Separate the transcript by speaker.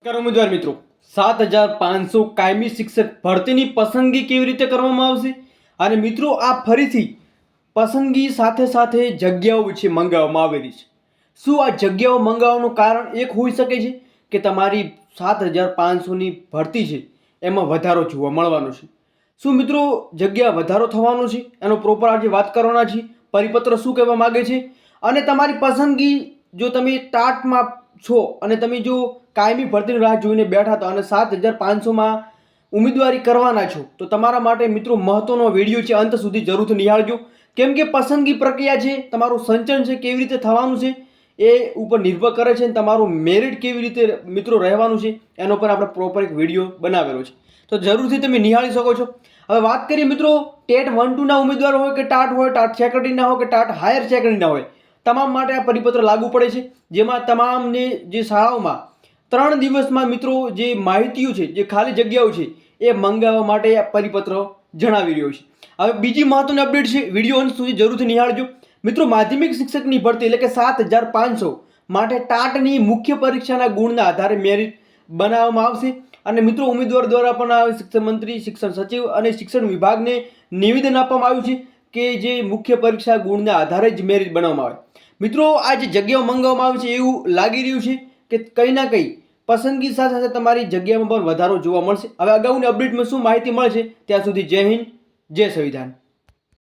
Speaker 1: નમસ્કાર ઉમેદવાર મિત્રો, 7500 કાયમી શિક્ષક ભરતીની પસંદગી કેવી રીતે કરવામાં આવશે અને મિત્રો આ ફરીથી પસંદગી સાથે સાથે જગ્યાઓ વિશે મંગાવવામાં આવેલી છે. શું આ જગ્યાઓ મંગાવવાનું કારણ એક હોઈ શકે છે કે તમારી 7500ની ભરતી છે એમાં વધારો જોવા મળવાનો છે? શું મિત્રો જગ્યા વધારો થવાનો છે એનો પ્રોપર આજે વાત કરવાના છીએ. પરિપત્ર શું કહેવા માગે છે અને તમારી પસંદગી જો તમે ટાટમાં છો અને તમે જો કાયમી ભરતીની રાહ જોઈને બેઠા હતા અને 7500માં ઉમેદવારી કરવાના છો તો તમારા માટે મિત્રો મહત્વનો વિડીયો છે, અંત સુધી જરૂરથી નિહાળજો. કેમ કે પસંદગી પ્રક્રિયા છે, તમારું સંચન છે કેવી રીતે થવાનું છે એ ઉપર નિર્ભર કરે છે અને તમારું મેરિટ કેવી રીતે મિત્રો રહેવાનું છે એનો પર આપણે પ્રોપર એક વિડીયો બનાવેલો છે, તો જરૂરથી તમે નિહાળી શકો છો. હવે વાત કરીએ મિત્રો, ટેટ 1-2ના ઉમેદવાર હોય કે ટાટ હોય, ટાટ સેકન્ડરીના હોય કે ટાટ હાયર સેકન્ડરીના હોય, તમામ માટે આ પરિપત્ર લાગુ પડે છે. જેમાં તમામને જે શાળાઓમાં 3 દિવસમાં મિત્રો જે માહિતીઓ છે, જે ખાલી જગ્યાઓ છે એ મંગાવવા માટે આ પરિપત્ર જણાવી રહ્યો છે. હવે બીજી મહત્વની અપડેટ છે, વિડીયો અંત સુધી જરૂરથી નિહાળજો. મિત્રો માધ્યમિક શિક્ષકની ભરતી એટલે કે 7500 માટે ટાટની મુખ્ય પરીક્ષાના ગુણના આધારે મેરિટ બનાવવામાં આવશે અને મિત્રો ઉમેદવાર દ્વારા પણ શિક્ષણ મંત્રી, શિક્ષણ સચિવ અને શિક્ષણ વિભાગને નિવેદન આપવામાં આવ્યું છે કે જે મુખ્ય પરીક્ષા ગુણના આધારે જ મેરિટ બનાવવામાં આવે. મિત્રો આ જે જગ્યાઓ મંગાવવામાં આવે છે એવું લાગી રહ્યું છે કે કંઈ ના કંઈ પસંદગી સાથે સાથે તમારી જગ્યામાં પણ વધારો જોવા મળશે. હવે અગાઉની અપડેટમાં શું માહિતી મળશે ત્યાં સુધી જય હિન્દ, જય સંવિધાન.